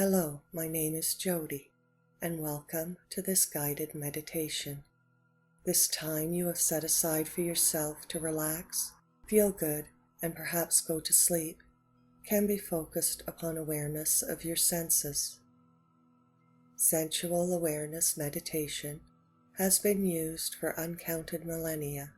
Hello, my name is Jody, and welcome to this guided meditation. This time you have set aside for yourself to relax, feel good, and perhaps go to sleep can be focused upon awareness of your senses. Sensual awareness meditation has been used for uncounted millennia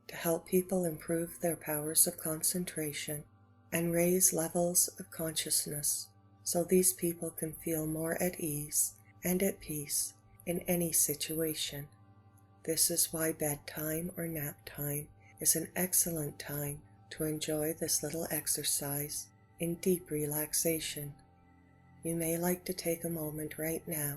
to help people improve their powers of concentration and raise levels of consciousness so these people can feel more at ease and at peace in any situation. This is why bedtime or nap time is an excellent time to enjoy this little exercise in deep relaxation. You may like to take a moment right now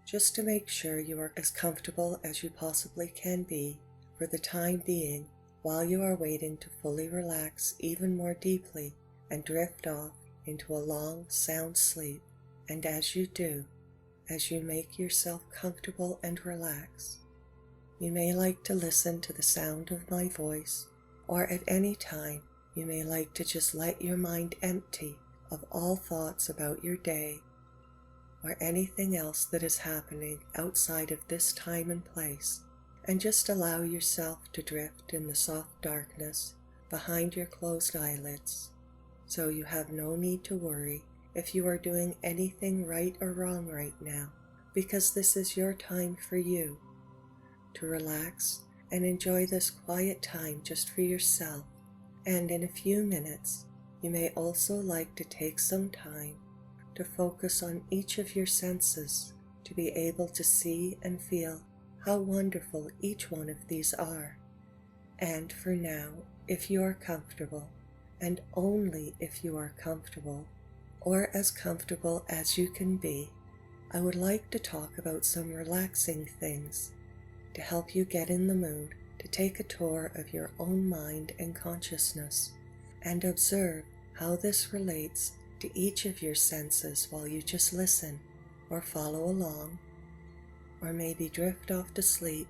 just to make sure you are as comfortable as you possibly can be for the time being while you are waiting to fully relax even more deeply and drift off into a long, sound sleep. And as you do, as you make yourself comfortable and relax, you may like to listen to the sound of my voice, or at any time you may like to just let your mind empty of all thoughts about your day or anything else that is happening outside of this time and place, and just allow yourself to drift in the soft darkness behind your closed eyelids. So you have no need to worry if you are doing anything right or wrong right now, because this is your time for you to relax and enjoy this quiet time just for yourself. And in a few minutes, you may also like to take some time to focus on each of your senses to be able to see and feel how wonderful each one of these are. And for now, if you are comfortable, and only if you are comfortable, or as comfortable as you can be, I would like to talk about some relaxing things to help you get in the mood to take a tour of your own mind and consciousness and observe how this relates to each of your senses while you just listen or follow along, or maybe drift off to sleep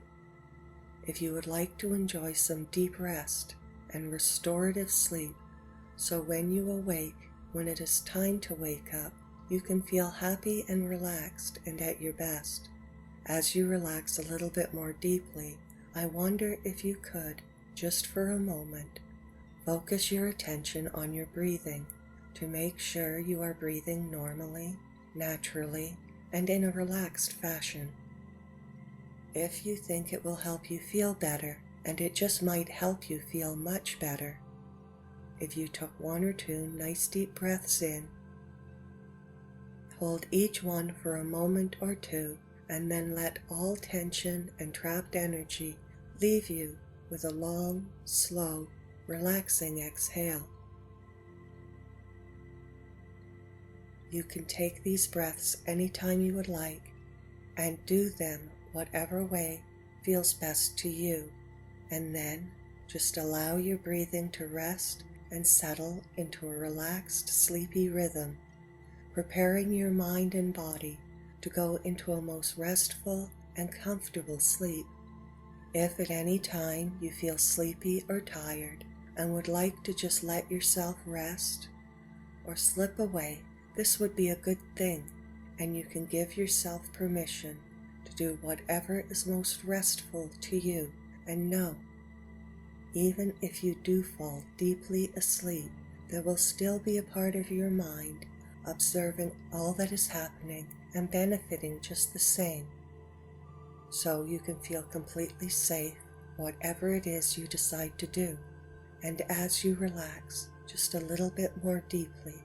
if you would like to enjoy some deep rest and restorative sleep. So when you awake, when it is time to wake up, you can feel happy and relaxed and at your best. As you relax a little bit more deeply, I wonder if you could, just for a moment, focus your attention on your breathing to make sure you are breathing normally, naturally, and in a relaxed fashion. If you think it will help you feel better, and it just might help you feel much better, if you took 1 or 2 nice deep breaths in, hold each one for a moment or 2, and then let all tension and trapped energy leave you with a long, slow, relaxing exhale. You can take these breaths anytime you would like, and do them whatever way feels best to you, and then just allow your breathing to rest and settle into a relaxed, sleepy rhythm, preparing your mind and body to go into a most restful and comfortable sleep. If at any time you feel sleepy or tired and would like to just let yourself rest or slip away, this would be a good thing, and you can give yourself permission to do whatever is most restful to you. And know, even if you do fall deeply asleep, there will still be a part of your mind observing all that is happening and benefiting just the same. So you can feel completely safe, whatever it is you decide to do. And as you relax just a little bit more deeply,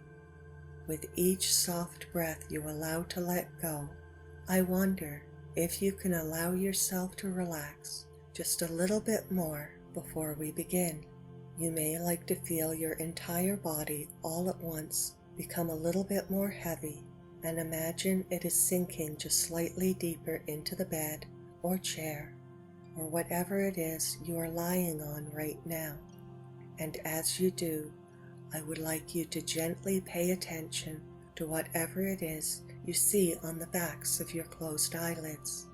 with each soft breath you allow to let go, I wonder if you can allow yourself to relax just a little bit more before we begin. You may like to feel your entire body all at once become a little bit more heavy, and imagine it is sinking just slightly deeper into the bed or chair or whatever it is you are lying on right now. And as you do, I would like you to gently pay attention to whatever it is you see on the backs of your closed eyelids.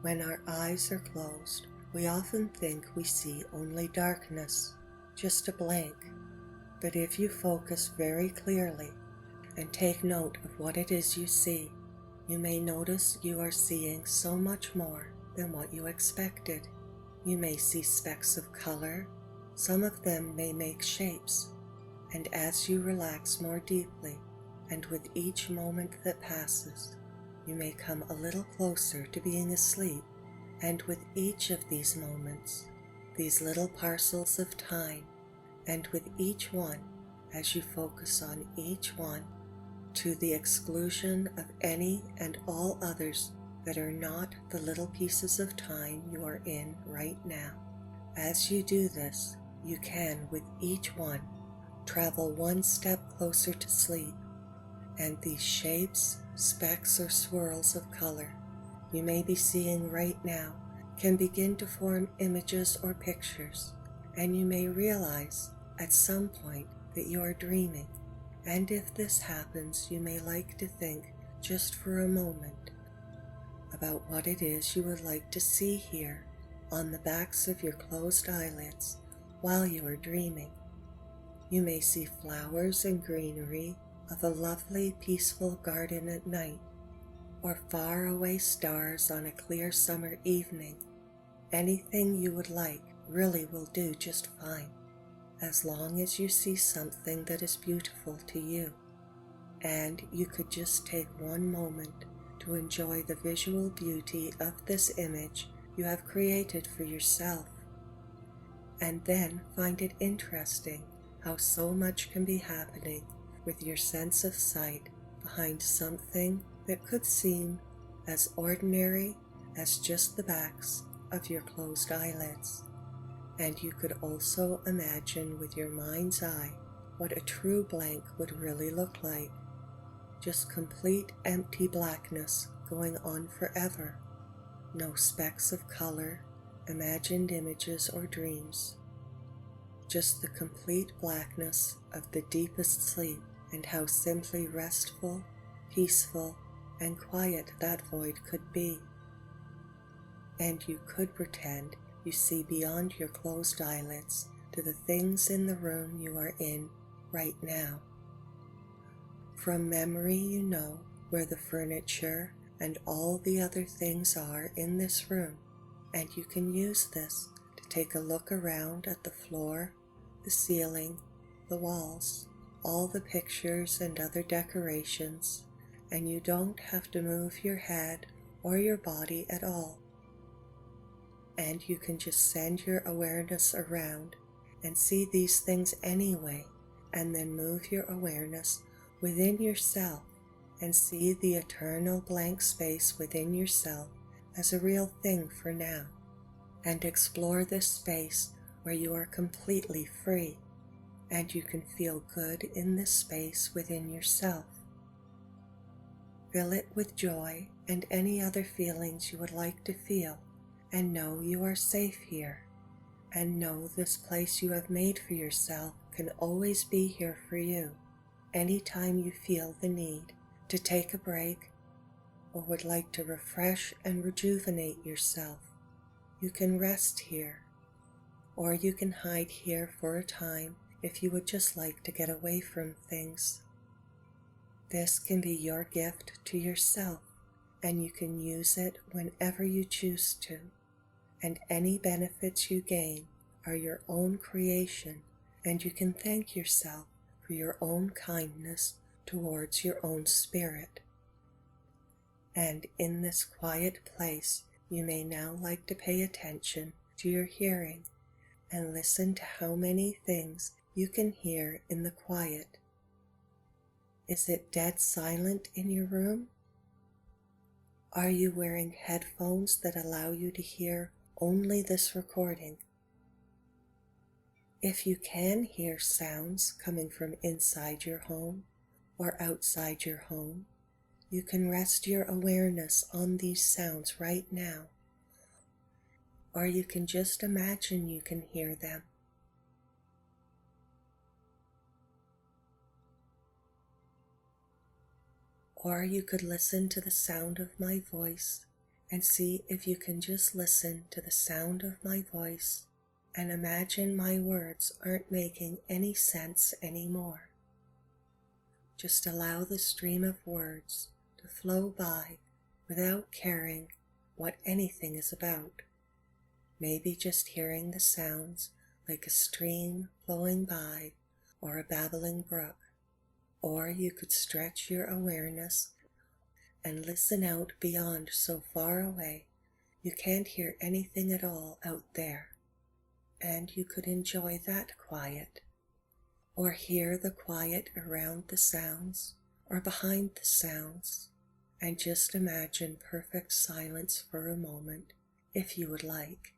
When our eyes are closed, we often think we see only darkness, just a blank. But if you focus very clearly and take note of what it is you see. You may notice you are seeing so much more than what you expected. You may see specks of color. Some of them may make shapes. And as you relax more deeply, and with each moment that passes, you may come a little closer to being asleep. And with each of these moments, these little parcels of time, and with each one, as you focus on each one, to the exclusion of any and all others that are not the little pieces of time you are in right now. As you do this, you can, with each one, travel one step closer to sleep, and these shapes, specks, or swirls of color you may be seeing right now can begin to form images or pictures, and you may realize at some point that you are dreaming. And if this happens, you may like to think just for a moment about what it is you would like to see here on the backs of your closed eyelids while you are dreaming. You may see flowers and greenery of a lovely, peaceful garden at night, or faraway stars on a clear summer evening. Anything you would like really will do just fine, as long as you see something that is beautiful to you. And you could just take one moment to enjoy the visual beauty of this image you have created for yourself, and then find it interesting how so much can be happening with your sense of sight behind something that could seem as ordinary as just the backs of your closed eyelids. And you could also imagine with your mind's eye what a true blank would really look like. Just complete empty blackness going on forever. No specks of color, imagined images, or dreams. Just the complete blackness of the deepest sleep, and how simply restful, peaceful, and quiet that void could be. And you could pretend you see beyond your closed eyelids to the things in the room you are in right now. From memory, you know where the furniture and all the other things are in this room, and you can use this to take a look around at the floor, the ceiling, the walls, all the pictures and other decorations, and you don't have to move your head or your body at all. And you can just send your awareness around and see these things anyway, and then move your awareness within yourself and see the eternal blank space within yourself as a real thing for now, and explore this space where you are completely free, and you can feel good in this space within yourself. Fill it with joy and any other feelings you would like to feel, and know you are safe here, and know this place you have made for yourself can always be here for you anytime you feel the need to take a break or would like to refresh and rejuvenate yourself. You can rest here, or you can hide here for a time if you would just like to get away from things. This can be your gift to yourself, and you can use it whenever you choose to, and any benefits you gain are your own creation, and you can thank yourself for your own kindness towards your own spirit. And in this quiet place, you may now like to pay attention to your hearing and listen to how many things you can hear in the quiet. Is it dead silent in your room? Are you wearing headphones that allow you to hear only this recording? If you can hear sounds coming from inside your home or outside your home, you can rest your awareness on these sounds right now, or you can just imagine you can hear them. Or you could listen to the sound of my voice and see if you can just listen to the sound of my voice and imagine my words aren't making any sense anymore. just allow the stream of words to flow by without caring what anything is about. Maybe just hearing the sounds like a stream flowing by or a babbling brook. Or you could stretch your awareness and listen out beyond so far away you can't hear anything at all out there. And you could enjoy that quiet, or hear the quiet around the sounds or behind the sounds, and just imagine perfect silence for a moment if you would like.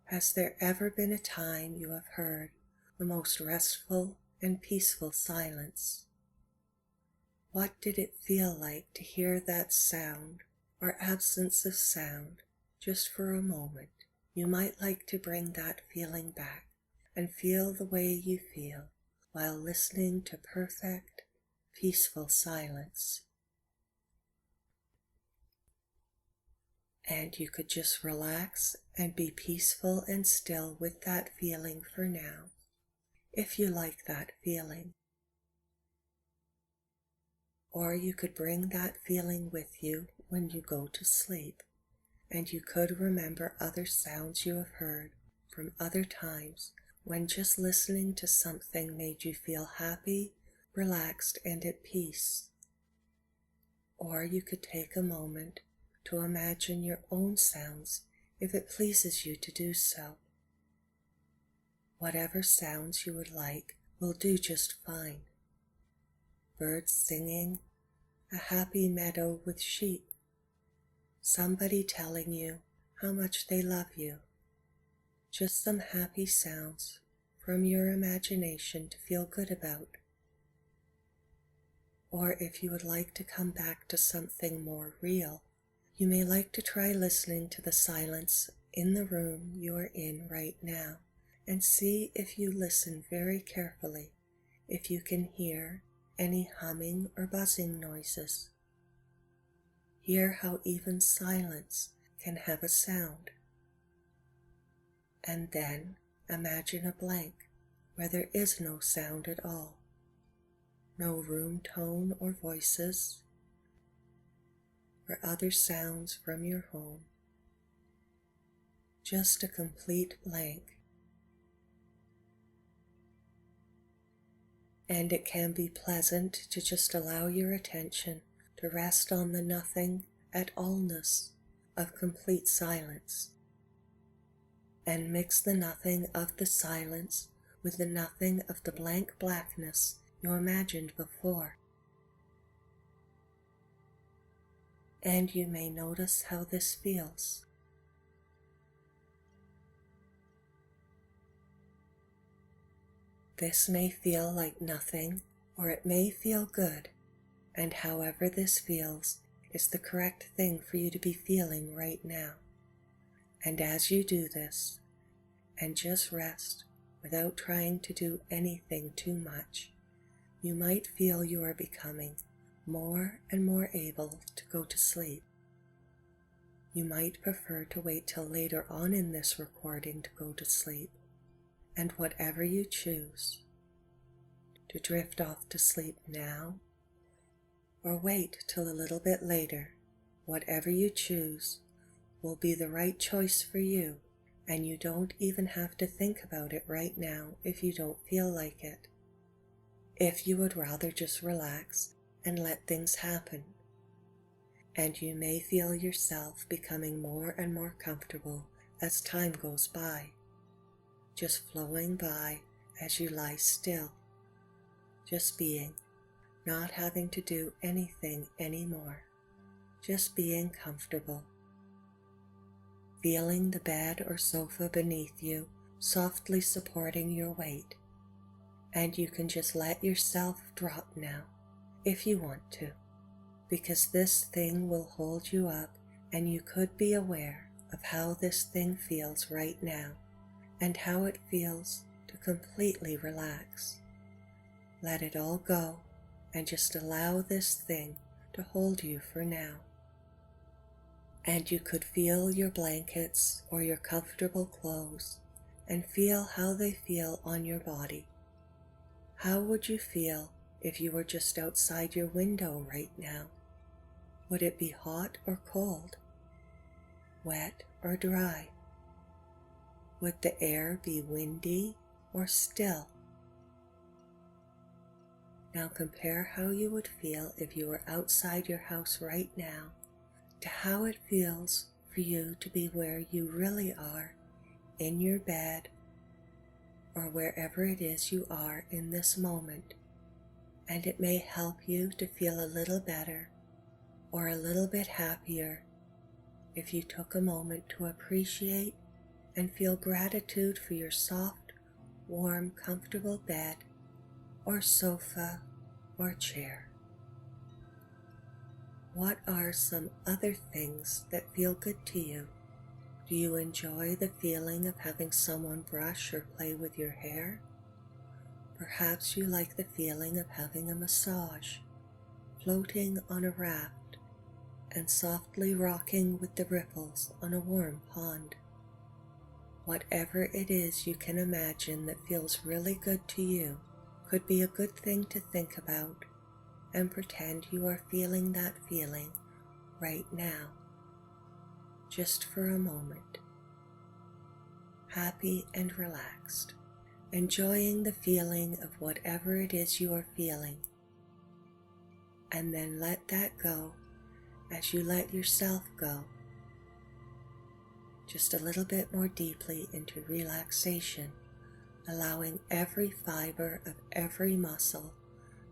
Has there ever been a time you have heard the most restful and peaceful silence? What did it feel like to hear that sound or absence of sound just for a moment? You might like to bring that feeling back and feel the way you feel while listening to perfect, peaceful silence. And you could just relax and be peaceful and still with that feeling for now, if you like that feeling. Or you could bring that feeling with you when you go to sleep, and you could remember other sounds you have heard from other times when just listening to something made you feel happy, relaxed, and at peace. Or you could take a moment to imagine your own sounds if it pleases you to do so. Whatever sounds you would like will do just fine. Birds singing, a happy meadow with sheep, somebody telling you how much they love you. Just some happy sounds from your imagination to feel good about. Or if you would like to come back to something more real, you may like to try listening to the silence in the room you are in right now and see if you listen very carefully if you can hear any humming or buzzing noises. Hear how even silence can have a sound. And then imagine a blank where there is no sound at all, no room tone or voices, or other sounds from your home. Just a complete blank. And it can be pleasant to just allow your attention to rest on the nothing at allness of complete silence, and mix the nothing of the silence with the nothing of the blank blackness you imagined before. And you may notice how this feels. This may feel like nothing, or it may feel good, and however this feels is the correct thing for you to be feeling right now. And as you do this, and just rest without trying to do anything too much, you might feel you are becoming more and more able to go to sleep. You might prefer to wait till later on in this recording to go to sleep, and whatever you choose, to drift off to sleep now, or wait till a little bit later, whatever you choose will be the right choice for you, and you don't even have to think about it right now if you don't feel like it. If you would rather just relax and let things happen, and you may feel yourself becoming more and more comfortable as time goes by, just flowing by as you lie still, just being, not having to do anything anymore, just being comfortable, feeling the bed or sofa beneath you softly supporting your weight, and you can just let yourself drop now if you want to, because this thing will hold you up, and you could be aware of how this thing feels right now and how it feels to completely relax. Let it all go and just allow this thing to hold you for now. And you could feel your blankets or your comfortable clothes and feel how they feel on your body. How would you feel if you were just outside your window right now? Would it be hot or cold? Wet or dry? Would the air be windy or still? Now compare how you would feel if you were outside your house right now to how it feels for you to be where you really are, in your bed, or wherever it is you are in this moment. And it may help you to feel a little better or a little bit happier if you took a moment to appreciate and feel gratitude for your soft, warm, comfortable bed or sofa or chair. What are some other things that feel good to you? Do you enjoy the feeling of having someone brush or play with your hair? Perhaps you like the feeling of having a massage, floating on a raft, and softly rocking with the ripples on a warm pond. Whatever it is you can imagine that feels really good to you could be a good thing to think about and pretend you are feeling that feeling right now, just for a moment. Happy and relaxed, enjoying the feeling of whatever it is you are feeling, and then let that go as you let yourself go, just a little bit more deeply into relaxation, allowing every fiber of every muscle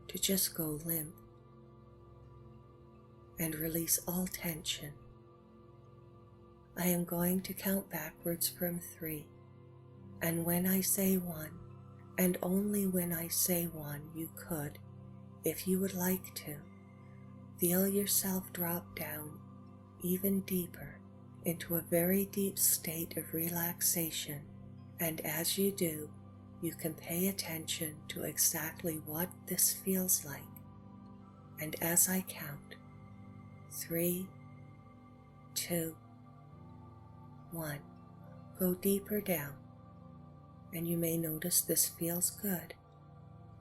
to just go limp and release all tension. I am going to count backwards from 3, and when I say 1, and only when I say 1, you could, if you would like to, feel yourself drop down even deeper into a very deep state of relaxation, and as you do, you can pay attention to exactly what this feels like. And as I count, 3, 2, 1, go deeper down, and you may notice this feels good,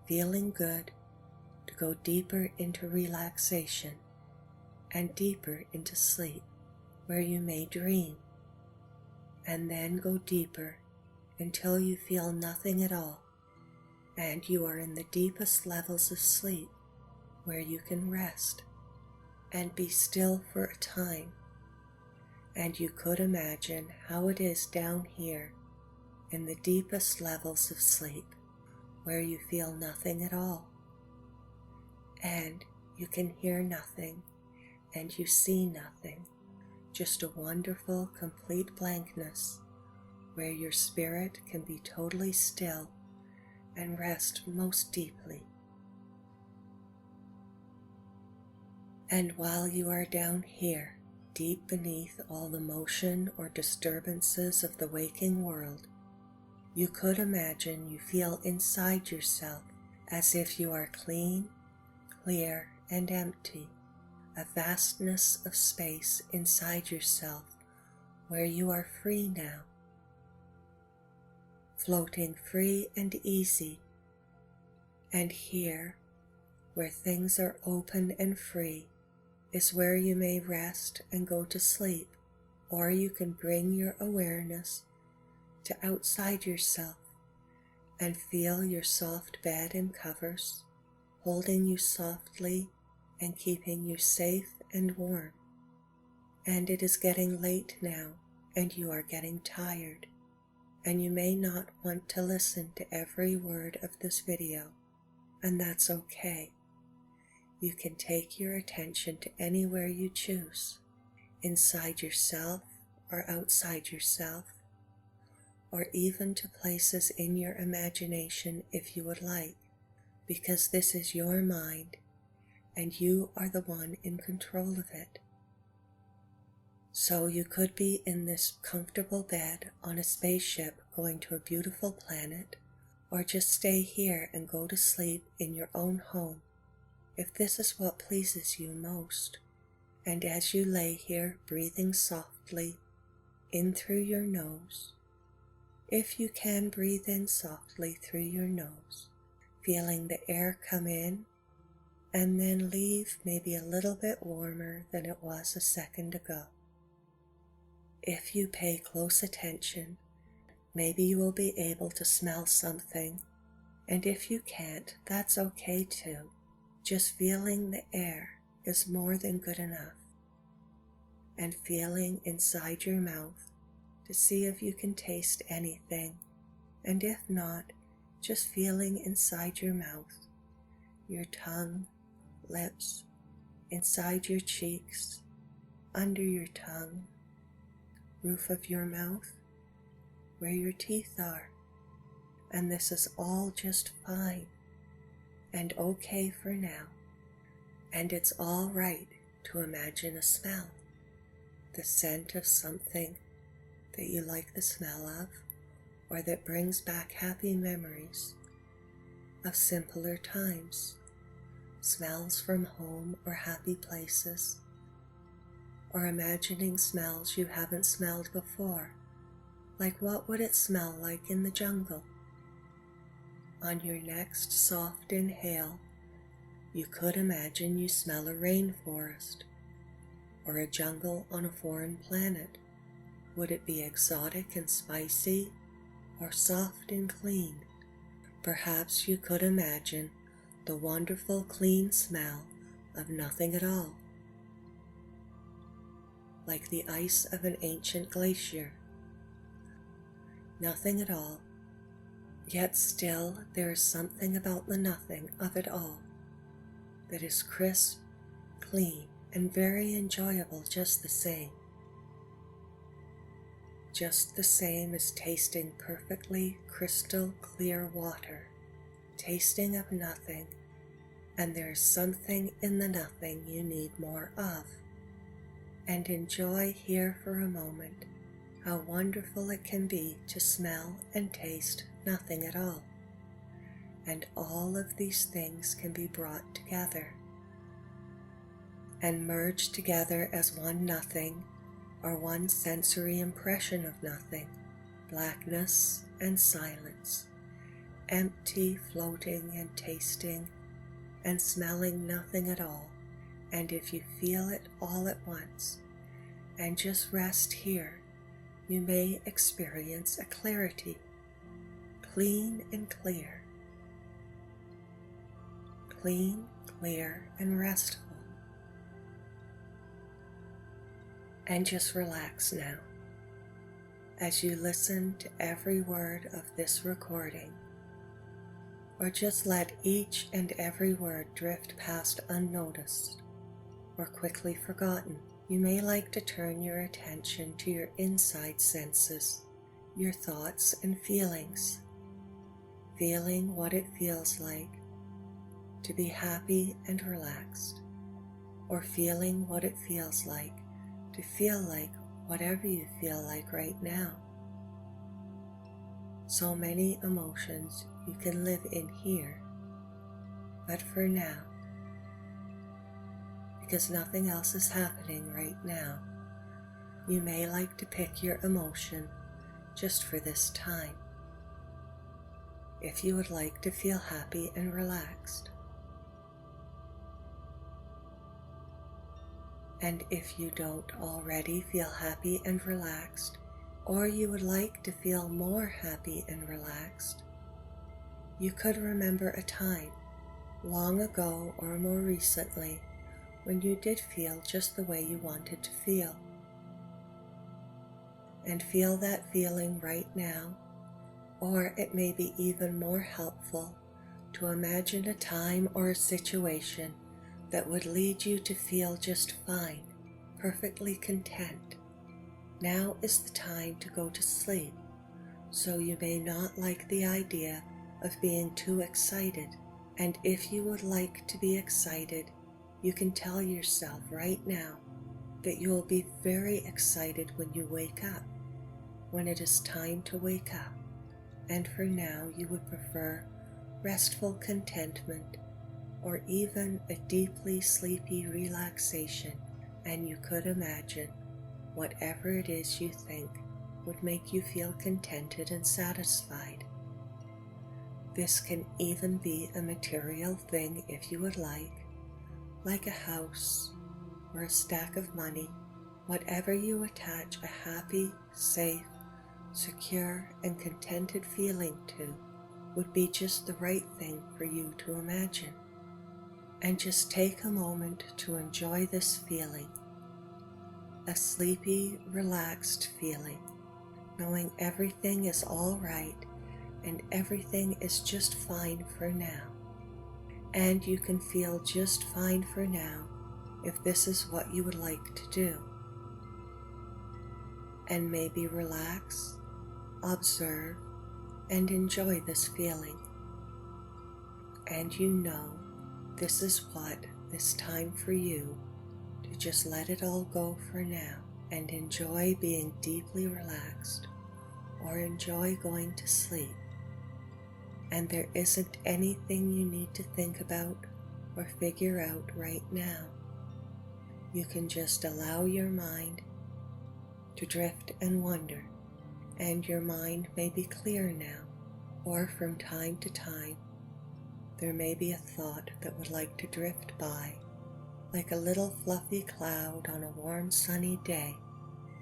feeling good to go deeper into relaxation and deeper into sleep, where you may dream, and then go deeper until you feel nothing at all, and you are in the deepest levels of sleep, where you can rest and be still for a time. And you could imagine how it is down here in the deepest levels of sleep, where you feel nothing at all, and you can hear nothing, and you see nothing, just a wonderful, complete blankness, where your spirit can be totally still and rest most deeply. And while you are down here, deep beneath all the motion or disturbances of the waking world, you could imagine you feel inside yourself as if you are clean, clear, and empty, a vastness of space inside yourself where you are free now, floating free and easy. And here, where things are open and free, is where you may rest and go to sleep, or you can bring your awareness to outside yourself and feel your soft bed and covers holding you softly and keeping you safe and warm. And it is getting late now, and you are getting tired, and you may not want to listen to every word of this video, and that's okay. You can take your attention to anywhere you choose, inside yourself or outside yourself, or even to places in your imagination if you would like, because this is your mind and you are the one in control of it. So you could be in this comfortable bed on a spaceship going to a beautiful planet, or just stay here and go to sleep in your own home, if this is what pleases you most. And as you lay here breathing softly in through your nose, if you can breathe in softly through your nose, feeling the air come in and then leave maybe a little bit warmer than it was a second ago. If you pay close attention, maybe you will be able to smell something, and if you can't, that's okay too. Just feeling the air is more than good enough. And feeling inside your mouth to see if you can taste anything, and if not, just feeling inside your mouth, your tongue, lips, inside your cheeks, under your tongue, roof of your mouth, where your teeth are. And this is all just fine and okay for now. And it's all right to imagine a smell, the scent of something that you like the smell of, or that brings back happy memories of simpler times, smells from home or happy places, or imagining smells you haven't smelled before, like what would it smell like in the jungle? On your next soft inhale, you could imagine you smell a rainforest or a jungle on a foreign planet. Would it be exotic and spicy or soft and clean? Perhaps you could imagine the wonderful clean smell of nothing at all, like the ice of an ancient glacier. Nothing at all, yet still there is something about the nothing of it all that is crisp, clean, and very enjoyable just the same. Just the same as tasting perfectly crystal clear water, tasting of nothing, and there is something in the nothing you need more of. And enjoy here for a moment how wonderful it can be to smell and taste nothing at all. And all of these things can be brought together and merged together as one nothing, or one sensory impression of nothing, blackness and silence, empty, floating and tasting and smelling nothing at all. And if you feel it all at once and just rest here, you may experience a clarity, clean and clear, clean, clear, and restful. And just relax now as you listen to every word of this recording, or just let each and every word drift past unnoticed or quickly forgotten. You may like to turn your attention to your inside senses, your thoughts and feelings, feeling what it feels like to be happy and relaxed, or feeling what it feels like to feel like whatever you feel like right now. So many emotions you can live in here, but for now, because nothing else is happening right now, you may like to pick your emotion just for this time, if you would like to feel happy and relaxed. And if you don't already feel happy and relaxed, or you would like to feel more happy and relaxed, you could remember a time, long ago or more recently, when you did feel just the way you wanted to feel. And feel that feeling right now, or it may be even more helpful to imagine a time or a situation that would lead you to feel just fine, perfectly content. Now is the time to go to sleep, so you may not like the idea of being too excited. And if you would like to be excited, you can tell yourself right now that you will be very excited when you wake up, when it is time to wake up. And for now, you would prefer restful contentment, or even a deeply sleepy relaxation, and you could imagine whatever it is you think would make you feel contented and satisfied. This can even be a material thing if you would like, like a house or a stack of money. Whatever you attach a happy, safe, secure, and contented feeling to would be just the right thing for you to imagine. And just take a moment to enjoy this feeling, a sleepy, relaxed feeling, knowing everything is all right and everything is just fine for now. And you can feel just fine for now if this is what you would like to do. And maybe relax, observe, and enjoy this feeling. And you know this is what is time for you to just let it all go for now and enjoy being deeply relaxed or enjoy going to sleep. And there isn't anything you need to think about or figure out right now. You can just allow your mind to drift and wander, and your mind may be clear now, or from time to time there may be a thought that would like to drift by, like a little fluffy cloud on a warm sunny day,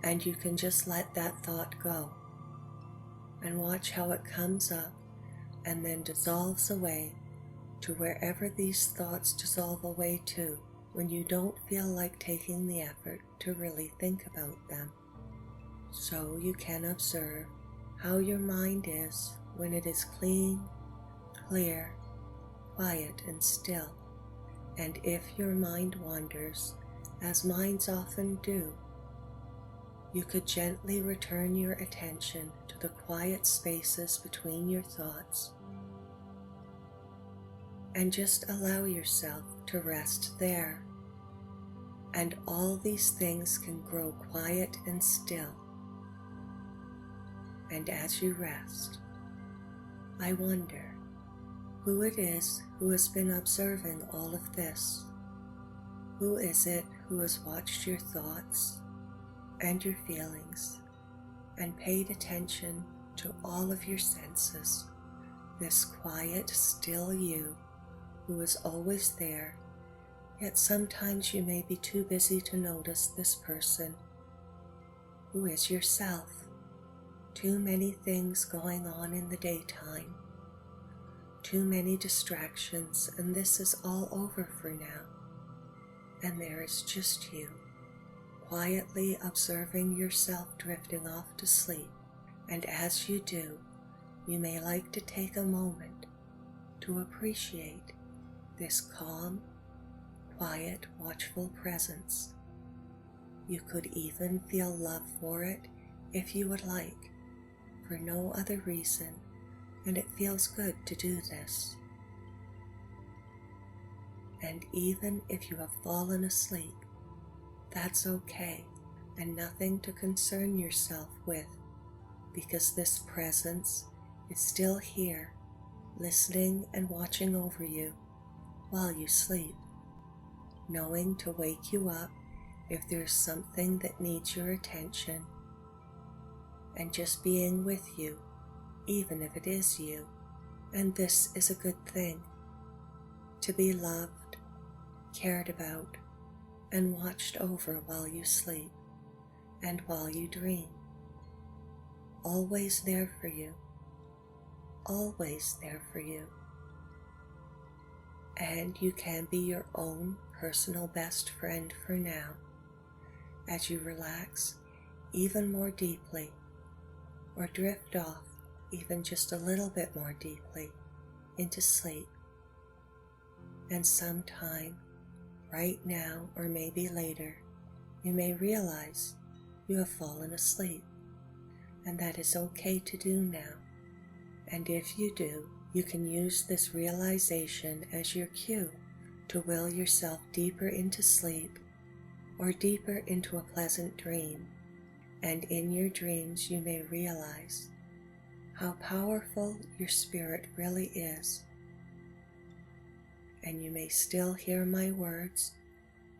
and you can just let that thought go and watch how it comes up and then dissolves away to wherever these thoughts dissolve away to when you don't feel like taking the effort to really think about them. So you can observe how your mind is when it is clean, clear, quiet, and still. And if your mind wanders, as minds often do, you could gently return your attention to the quiet spaces between your thoughts and just allow yourself to rest there. And all these things can grow quiet and still. And as you rest, I wonder who it is who has been observing all of this. Who is it who has watched your thoughts and your feelings and paid attention to all of your senses, this quiet, still you who is always there, yet sometimes you may be too busy to notice this person, who is yourself. Too many things going on in the daytime, too many distractions, and this is all over for now. And there is just you, quietly observing yourself drifting off to sleep. And as you do, you may like to take a moment to appreciate this calm, quiet, watchful presence. You could even feel love for it if you would like, for no other reason, and it feels good to do this. And even if you have fallen asleep, that's okay, and nothing to concern yourself with, because this presence is still here, listening and watching over you while you sleep, knowing to wake you up if there's something that needs your attention, and just being with you, even if it is you. And this is a good thing, to be loved, cared about, and watched over while you sleep and while you dream. Always there for you, always there for you. And you can be your own personal best friend for now, as you relax even more deeply, or drift off even just a little bit more deeply into sleep. And sometime, right now or maybe later, you may realize you have fallen asleep, and that is okay to do now. And if you do, you can use this realization as your cue to will yourself deeper into sleep or deeper into a pleasant dream. And in your dreams you may realize how powerful your spirit really is. And you may still hear my words,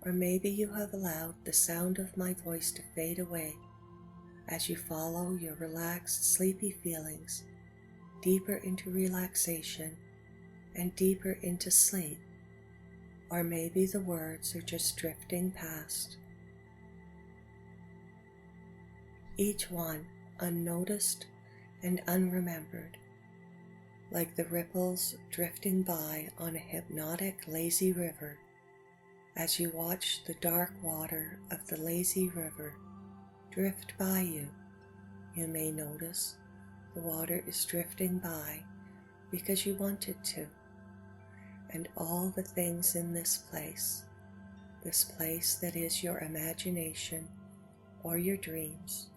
or maybe you have allowed the sound of my voice to fade away as you follow your relaxed, sleepy feelings deeper into relaxation and deeper into sleep. or maybe the words are just drifting past. Each one unnoticed and unremembered, like the ripples drifting by on a hypnotic, lazy river. As you watch the dark water of the lazy river drift by you, you may notice the water is drifting by because you want it to, and all the things in this place that is your imagination or your dreams.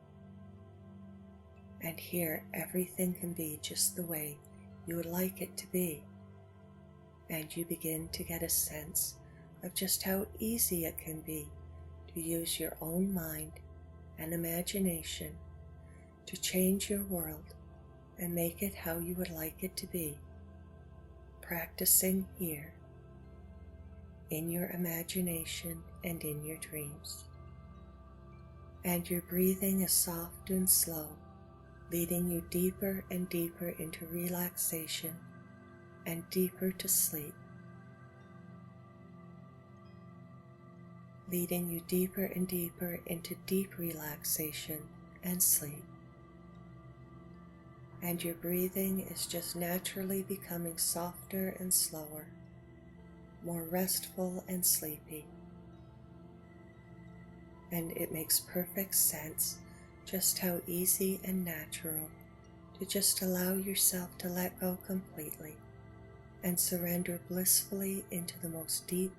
And here everything can be just the way you would like it to be, and you begin to get a sense of just how easy it can be to use your own mind and imagination to change your world and make it how you would like it to be, practicing here in your imagination and in your dreams. And your breathing is soft and slow, leading you deeper and deeper into relaxation and deeper to sleep, leading you deeper and deeper into deep relaxation and sleep. And your breathing is just naturally becoming softer and slower, more restful and sleepy. And it makes perfect sense just how easy and natural to just allow yourself to let go completely and surrender blissfully into the most deep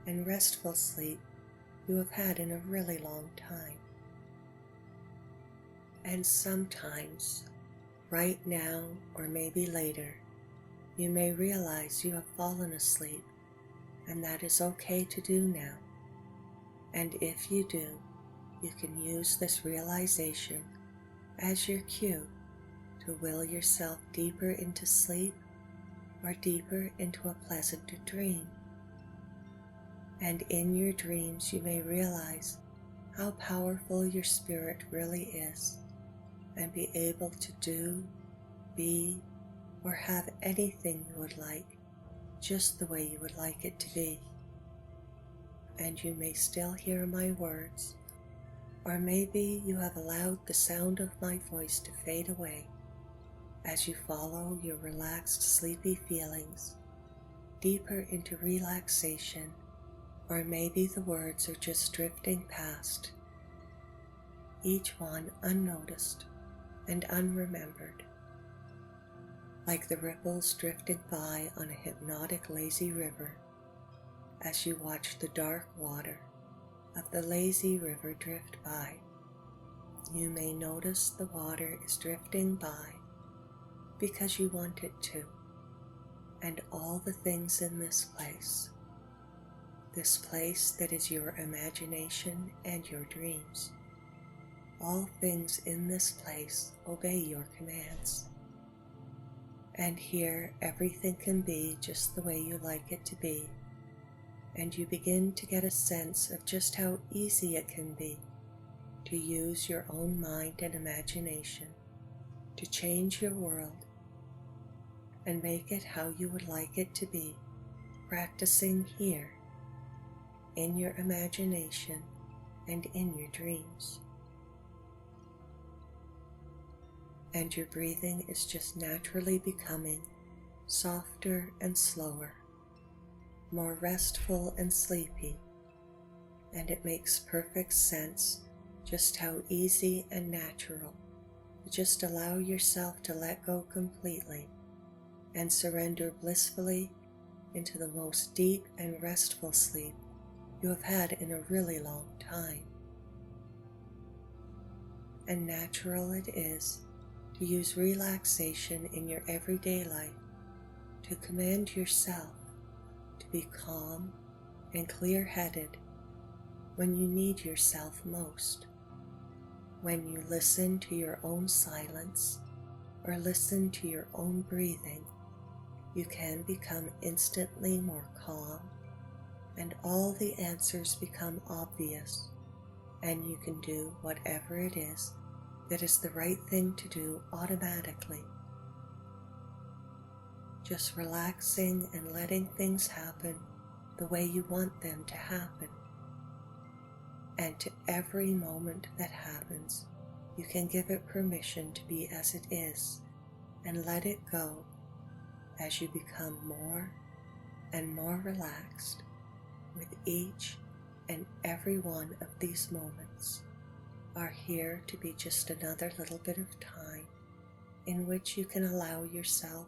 and restful sleep you have had in a really long time. And sometimes, right now or maybe later, you may realize you have fallen asleep, and that is okay to do now. And if you do, you can use this realization as your cue to will yourself deeper into sleep or deeper into a pleasanter dream. And in your dreams you may realize how powerful your spirit really is and be able to do, be, or have anything you would like just the way you would like it to be. And you may still hear my words, or maybe you have allowed the sound of my voice to fade away as you follow your relaxed, sleepy feelings deeper into relaxation, or maybe the words are just drifting past, each one unnoticed and unremembered, like the ripples drifting by on a hypnotic, lazy river. As you watch the dark water of the lazy river drift by, you may notice the water is drifting by because you want it to, and all the things in this place that is your imagination and your dreams, all things in this place obey your commands. And here everything can be just the way you like it to be, and you begin to get a sense of just how easy it can be to use your own mind and imagination to change your world and make it how you would like it to be, practicing here in your imagination and in your dreams. And your breathing is just naturally becoming softer and slower, more restful and sleepy, and it makes perfect sense just how easy and natural to just allow yourself to let go completely and surrender blissfully into the most deep and restful sleep you have had in a really long time. And natural it is to use relaxation in your everyday life to command yourself to be calm and clear-headed when you need yourself most. When you listen to your own silence or listen to your own breathing, you can become instantly more calm, and all the answers become obvious, and you can do whatever it is that is the right thing to do automatically. Just relaxing and letting things happen the way you want them to happen. And to every moment that happens, you can give it permission to be as it is and let it go as you become more and more relaxed with each and every one of these moments are here to be just another little bit of time in which you can allow yourself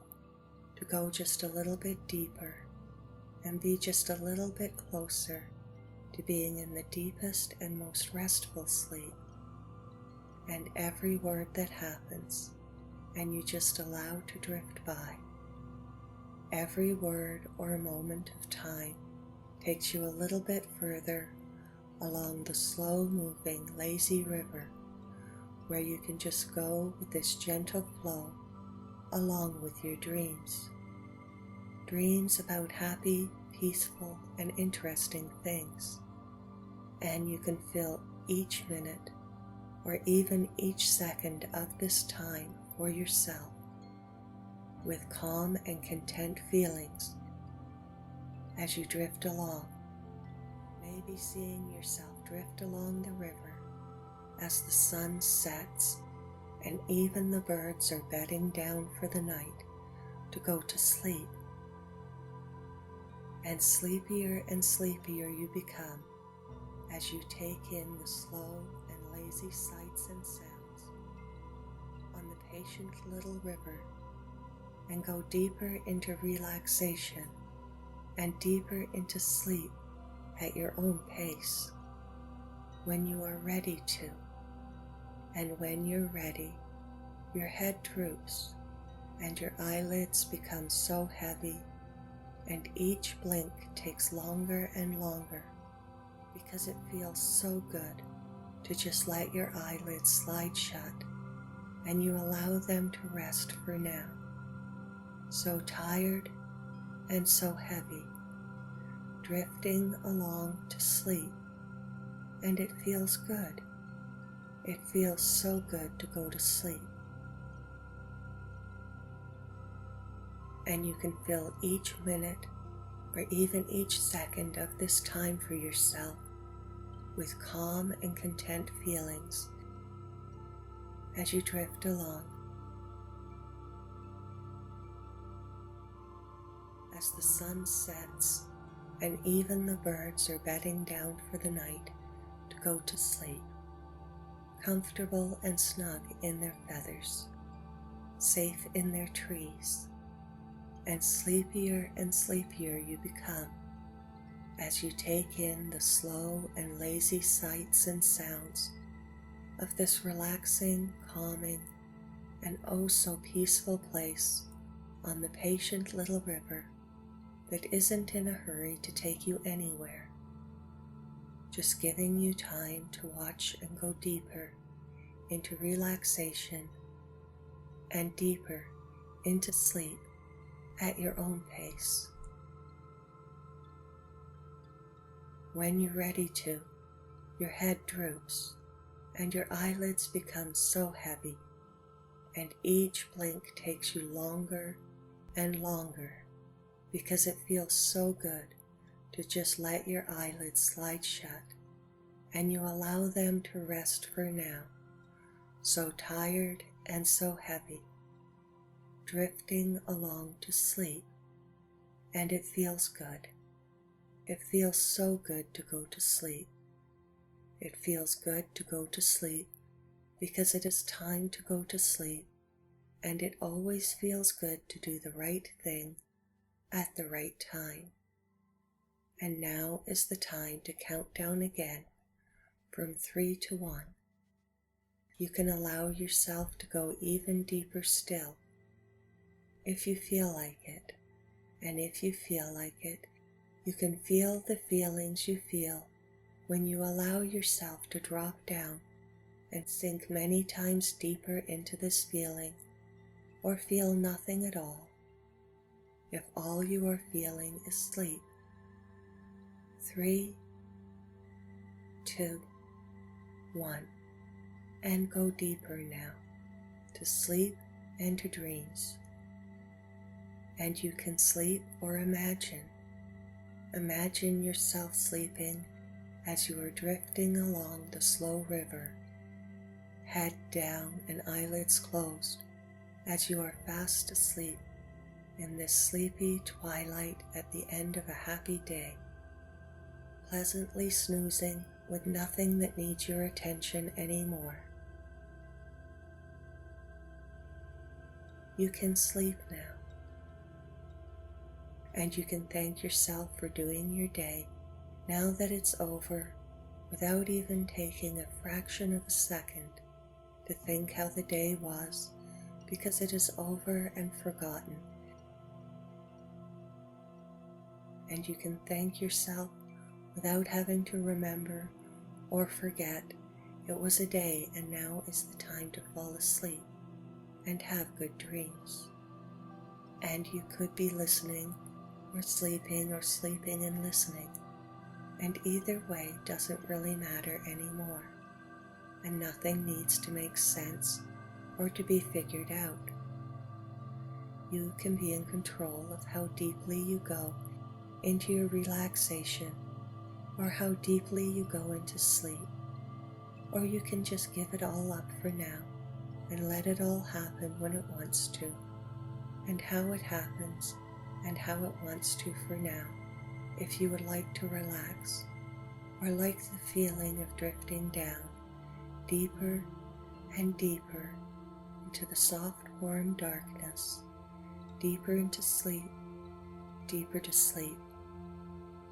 to go just a little bit deeper and be just a little bit closer to being in the deepest and most restful sleep. And every word that happens and you just allow to drift by, every word or moment of time takes you a little bit further along the slow-moving, lazy river where you can just go with this gentle flow along with your dreams. Dreams about happy, peaceful, and interesting things. And you can fill each minute or even each second of this time for yourself with calm and content feelings as you drift along, maybe seeing yourself drift along the river as the sun sets and even the birds are bedding down for the night to go to sleep. And sleepier you become as you take in the slow and lazy sights and sounds on the patient little river and go deeper into relaxation and deeper into sleep at your own pace when you are ready to. And when you're ready, your head droops and your eyelids become so heavy, and each blink takes longer and longer because it feels so good to just let your eyelids slide shut and you allow them to rest for now. So tired and so heavy, drifting along to sleep, and it feels good. It feels so good to go to sleep. And you can fill each minute or even each second of this time for yourself with calm and content feelings as you drift along. As the sun sets and even the birds are bedding down for the night to go to sleep, comfortable and snug in their feathers, safe in their trees, and sleepier you become as you take in the slow and lazy sights and sounds of this relaxing, calming, and oh so peaceful place on the patient little river that isn't in a hurry to take you anywhere, just giving you time to watch and go deeper into relaxation and deeper into sleep at your own pace. When you're ready to, your head droops and your eyelids become so heavy, and each blink takes you longer and longer because it feels so good to just let your eyelids slide shut and you allow them to rest for now, so tired and so heavy, drifting along to sleep. And it feels good. It feels so good to go to sleep. It feels good to go to sleep because it is time to go to sleep, and it always feels good to do the right thing at the right time. And now is the time to count down again from 3 to 1. You can allow yourself to go even deeper still if you feel like it. And if you feel like it, you can feel the feelings you feel when you allow yourself to drop down and sink many times deeper into this feeling, or feel nothing at all if all you are feeling is sleep. 3, 2, 1, and go deeper now to sleep and to dreams. And you can sleep or imagine Imagine yourself sleeping as you are drifting along the slow river, head down and eyelids closed as you are fast asleep in this sleepy twilight at the end of a happy day, pleasantly snoozing with nothing that needs your attention anymore. You can sleep now, and you can thank yourself for doing your day now that it's over, without even taking a fraction of a second to think how the day was, because it is over and forgotten. And you can thank yourself without having to remember or forget it was a day and now is the time to fall asleep and have good dreams. And you could be listening or sleeping and listening, and either way doesn't really matter anymore, and nothing needs to make sense or to be figured out. You can be in control of how deeply you go into your relaxation, or how deeply you go into sleep, or you can just give it all up for now and let it all happen when it wants to, and how it happens and how it wants to for now, if you would like to relax, or like the feeling of drifting down deeper and deeper into the soft warm darkness, deeper into sleep, deeper to sleep,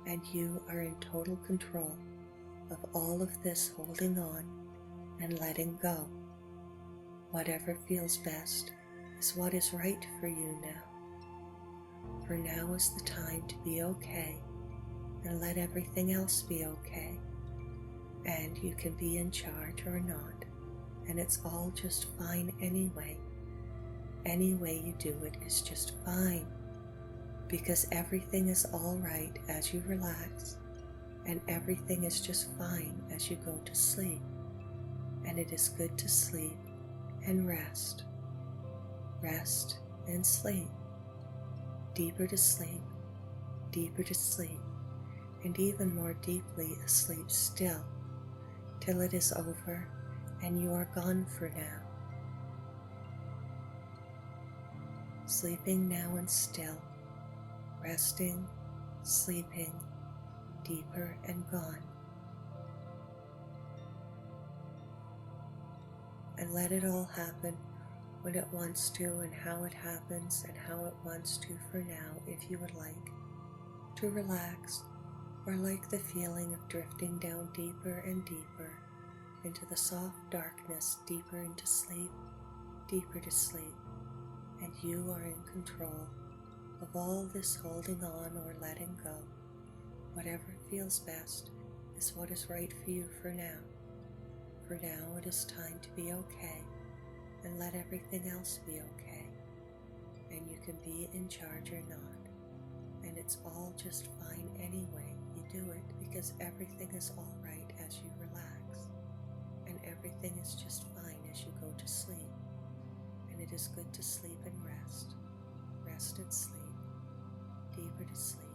and you are in total control of all of this holding on and letting go. Whatever feels best is what is right for you now. For now is the time to be okay and let everything else be okay. And you can be in charge or not, and it's all just fine anyway. Any way you do it is just fine, because everything is all right as you relax, and everything is just fine as you go to sleep. And it is good to sleep and rest and sleep, deeper to sleep, and even more deeply asleep still, till it is over and you are gone for now. Sleeping now and still, resting, sleeping, deeper and gone. And let it all happen when it wants to, and how it happens and how it wants to for now, if you would like to relax, or like the feeling of drifting down deeper and deeper into the soft darkness, deeper into sleep, deeper to sleep, and you are in control of all this holding on or letting go. Whatever feels best is what is right for you for now. For now it is time to be okay, and let everything else be okay, and you can be in charge or not, and it's all just fine anyway. You do it because everything is all right as you relax, and everything is just fine as you go to sleep, and it is good to sleep and rest and sleep, deeper to sleep.